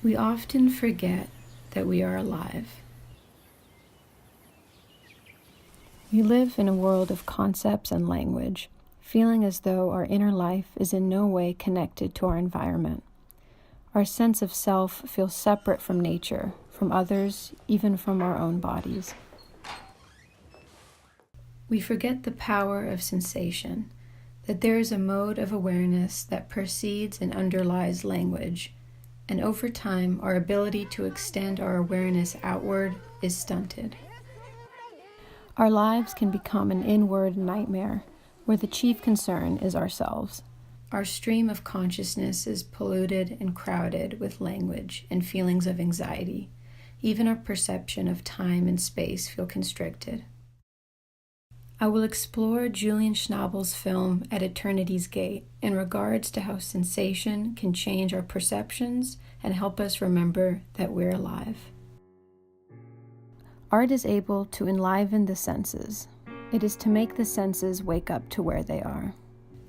We often forget that we are alive. We live in a world of concepts and language, feeling as though our inner life is in no way connected to our environment. Our sense of self feels separate from nature, from others, even from our own bodies. We forget the power of sensation, that there is a mode of awareness that precedes and underlies language, and over time our ability to extend our awareness outward is stunted. Our lives can become an inward nightmare, where the chief concern is ourselves. Our stream of consciousness is polluted and crowded with language and feelings of anxiety. Even our perception of time and space feel constricted. I will explore Julian Schnabel's film At Eternity's Gate in regards to how sensation can change our perceptions and help us remember that we're alive. Art is able to enliven the senses. It is to make the senses wake up to where they are.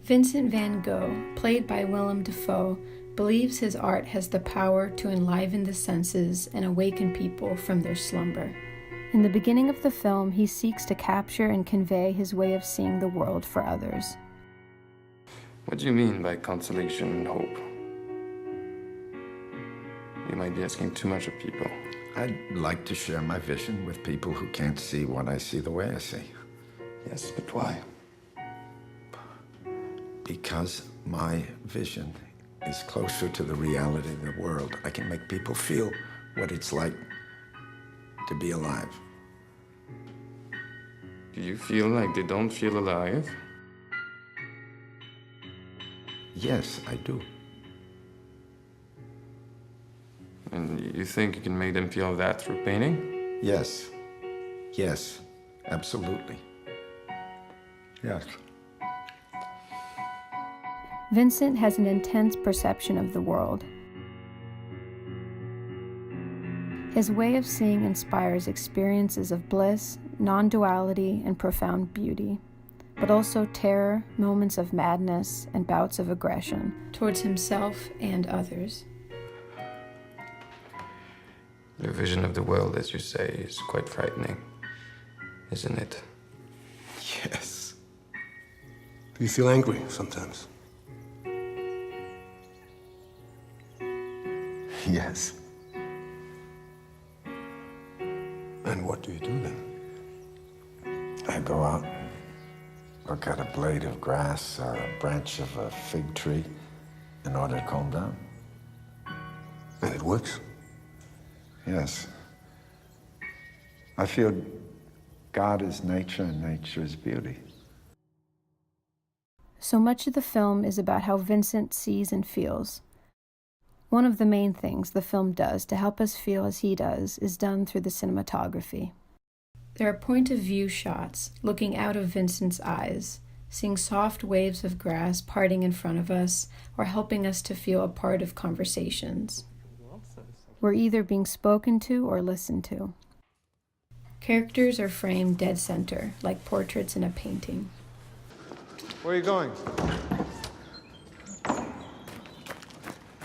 Vincent van Gogh, played by Willem Dafoe, believes his art has the power to enliven the senses and awaken people from their slumber. In the beginning of the film, he seeks to capture and convey his way of seeing the world for others. What do you mean by consolation and hope? You might be asking too much of people. I'd like to share my vision with people who can't see what I see the way I see. Yes, but why? Because my vision is closer to the reality of the world. I can make people feel what it's like to be alive. Do you feel like they don't feel alive? Yes, I do. And you think you can make them feel that through painting? Yes. Yes, absolutely. Yes. Vincent has an intense perception of the world. His way of seeing inspires experiences of bliss, non-duality, and profound beauty, but also terror, moments of madness, and bouts of aggression towards himself and others. Your vision of the world, as you say, is quite frightening, isn't it? Yes. Do you feel angry sometimes? Yes. And what do you do then? I go out and look at a blade of grass or a branch of a fig tree in order to calm down. And it works? Yes. I feel God is nature and nature is beauty. So much of the film is about how Vincent sees and feels. One of the main things the film does to help us feel as he does is done through the cinematography. There are point-of-view shots looking out of Vincent's eyes, seeing soft waves of grass parting in front of us or helping us to feel a part of conversations. We're either being spoken to or listened to. Characters are framed dead center, like portraits in a painting. Where are you going?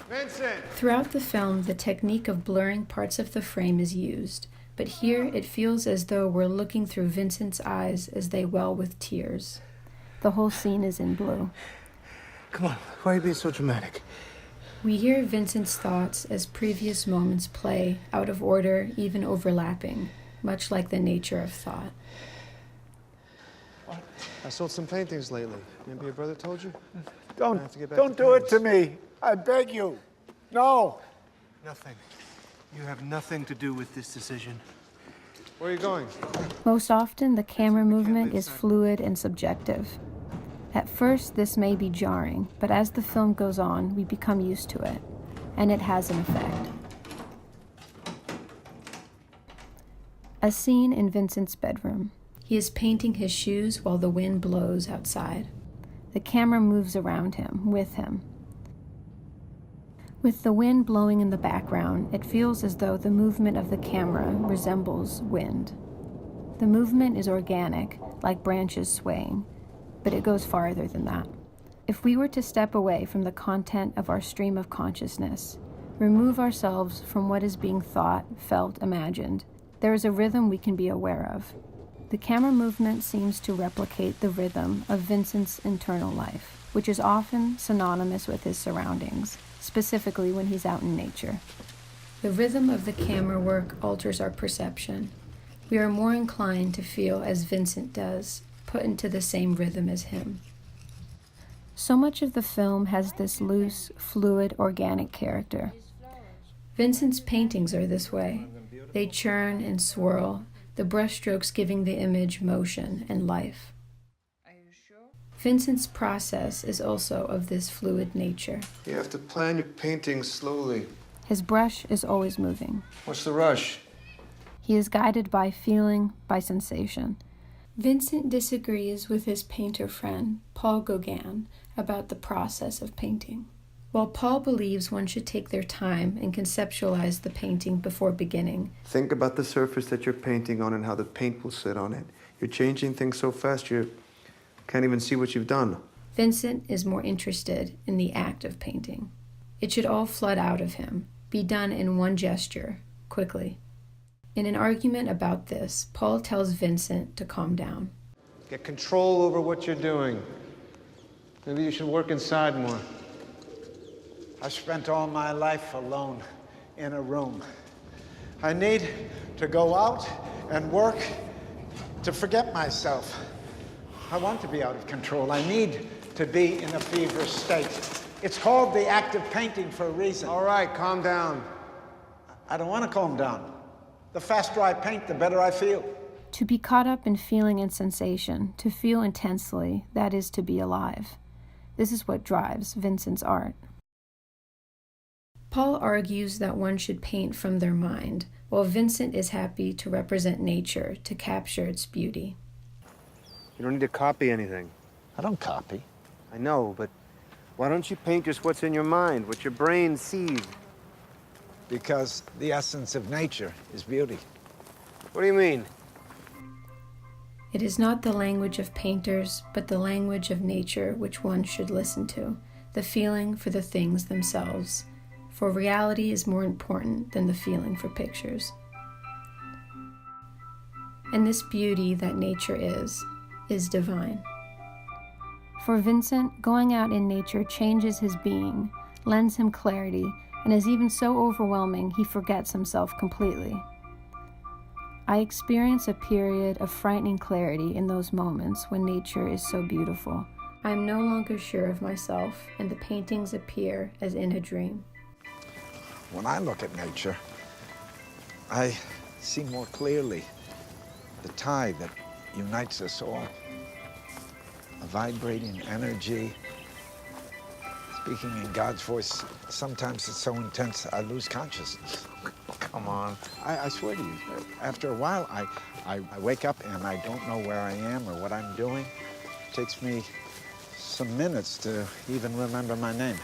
Vincent! Throughout the film, the technique of blurring parts of the frame is used, but here it feels as though we're looking through Vincent's eyes as they well with tears. The whole scene is in blue. Come on, why are you being so dramatic? We hear Vincent's thoughts as previous moments play, out of order, even overlapping, much like the nature of thought. What? I sold some paintings lately. Maybe your brother told you? Don't do it to me. I beg you. No. Nothing. You have nothing to do with this decision. Where are you going? Most often, the camera movement is fluid and subjective. At first, this may be jarring, but as the film goes on, we become used to it, and it has an effect. A scene in Vincent's bedroom. He is painting his shoes while the wind blows outside. The camera moves around him, with him. With the wind blowing in the background, it feels as though the movement of the camera resembles wind. The movement is organic, like branches swaying, but it goes farther than that. If we were to step away from the content of our stream of consciousness, remove ourselves from what is being thought, felt, imagined, there is a rhythm we can be aware of. The camera movement seems to replicate the rhythm of Vincent's internal life, which is often synonymous with his surroundings, specifically when he's out in nature. The rhythm of the camera work alters our perception. We are more inclined to feel as Vincent does, put into the same rhythm as him. So much of the film has this loose, fluid, organic character. Vincent's paintings are this way. They churn and swirl, the brushstrokes giving the image motion and life. Vincent's process is also of this fluid nature. You have to plan your painting slowly. His brush is always moving. What's the rush? He is guided by feeling, by sensation. Vincent disagrees with his painter friend, Paul Gauguin, about the process of painting. While Paul believes one should take their time and conceptualize the painting before beginning, Think about the surface that you're painting on and how the paint will sit on it. You're changing things so fast you can't even see what you've done. Vincent is more interested in the act of painting. It should all flood out of him, be done in one gesture, quickly. In an argument about this, Paul tells Vincent to calm down. Get control over what you're doing. Maybe you should work inside more. I spent all my life alone in a room. I need to go out and work to forget myself. I want to be out of control. I need to be in a feverish state. It's called the act of painting for a reason. All right, calm down. I don't want to calm down. The faster I paint, the better I feel. To be caught up in feeling and sensation, to feel intensely, that is to be alive. This is what drives Vincent's art. Paul argues that one should paint from their mind, while Vincent is happy to represent nature, to capture its beauty. You don't need to copy anything. I don't copy. I know, but why don't you paint just what's in your mind, what your brain sees? Because the essence of nature is beauty. What do you mean? It is not the language of painters, but the language of nature which one should listen to, the feeling for the things themselves. For reality is more important than the feeling for pictures. And this beauty that nature is divine. For Vincent, going out in nature changes his being, lends him clarity, and is even so overwhelming he forgets himself completely. I experience a period of frightening clarity in those moments when nature is so beautiful. I am no longer sure of myself, and the paintings appear as in a dream. When I look at nature, I see more clearly the tie that unites us all. A vibrating energy, speaking in God's voice. Sometimes it's so intense, I lose consciousness. Come on. I swear to you, after a while, I wake up and I don't know where I am or what I'm doing. It takes me some minutes to even remember my name.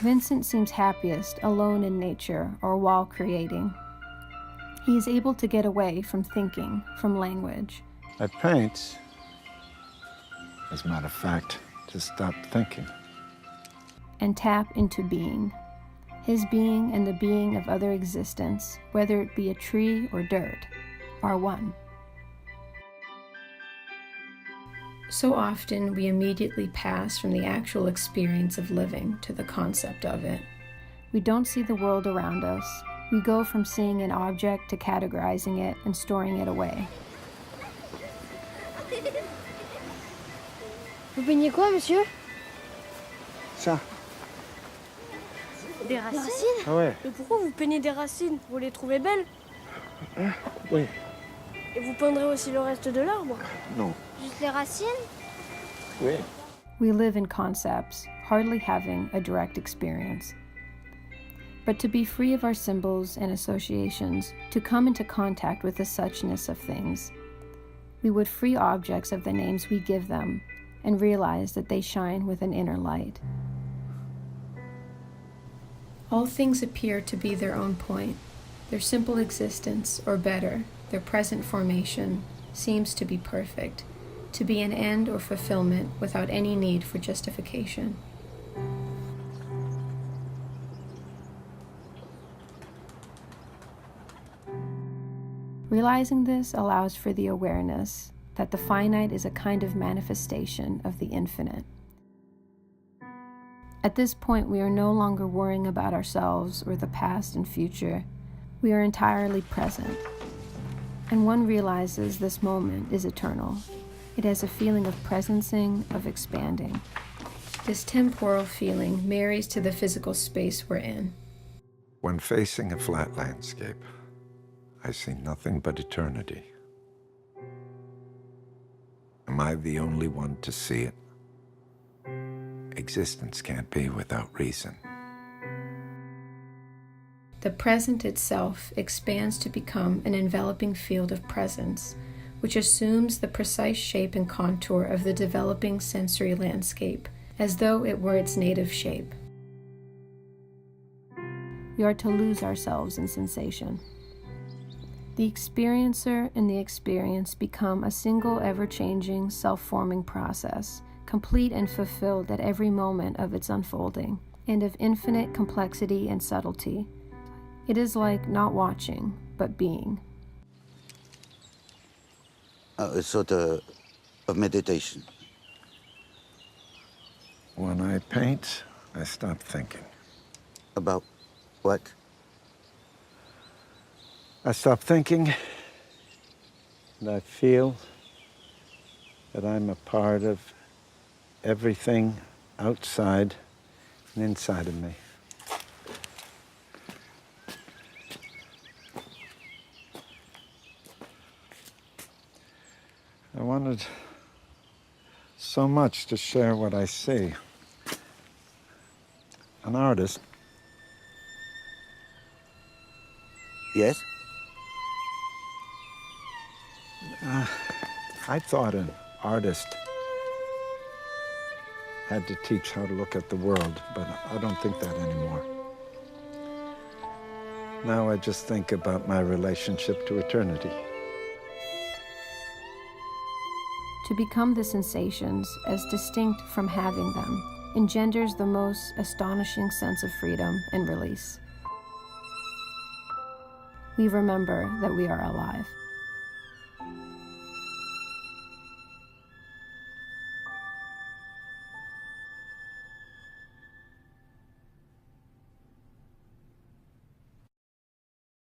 Vincent seems happiest alone in nature or while creating. He is able to get away from thinking, from language. I paint, as a matter of fact, to stop thinking. And tap into being. His being and the being of other existence, whether it be a tree or dirt, are one. So often we immediately pass from the actual experience of living to the concept of it. We don't see the world around us. We go from seeing an object to categorizing it and storing it away. Vous peignez quoi, monsieur? Ça. Des racines? Ah ouais. Mais pourquoi vous peignez des racines? Vous les trouvez belles? Oui. Et vous peindrez aussi le reste de l'arbre? Non. Juste les racines? Oui. We live in concepts, hardly having a direct experience. But to be free of our symbols and associations, to come into contact with the suchness of things, we would free objects of the names we give them and realize that they shine with an inner light. All things appear to be their own point. Their simple existence, or better, their present formation, seems to be perfect, to be an end or fulfillment without any need for justification. Realizing this allows for the awareness that the finite is a kind of manifestation of the infinite. At this point, we are no longer worrying about ourselves or the past and future. We are entirely present. And one realizes this moment is eternal. It has a feeling of presencing, of expanding. This temporal feeling marries to the physical space we're in. When facing a flat landscape, I see nothing but eternity. Am I the only one to see it? Existence can't be without reason. The present itself expands to become an enveloping field of presence, which assumes the precise shape and contour of the developing sensory landscape, as though it were its native shape. We are to lose ourselves in sensation. The experiencer and the experience become a single ever-changing, self-forming process, complete and fulfilled at every moment of its unfolding, and of infinite complexity and subtlety. It is like not watching, but being. A sort of meditation. When I paint, I stop thinking. About what? I stop thinking, and I feel that I'm a part of everything outside and inside of me. I wanted so much to share what I see. An artist. Yes? I thought an artist had to teach how to look at the world, but I don't think that anymore. Now I just think about my relationship to eternity. To become the sensations as distinct from having them engenders the most astonishing sense of freedom and release. We remember that we are alive.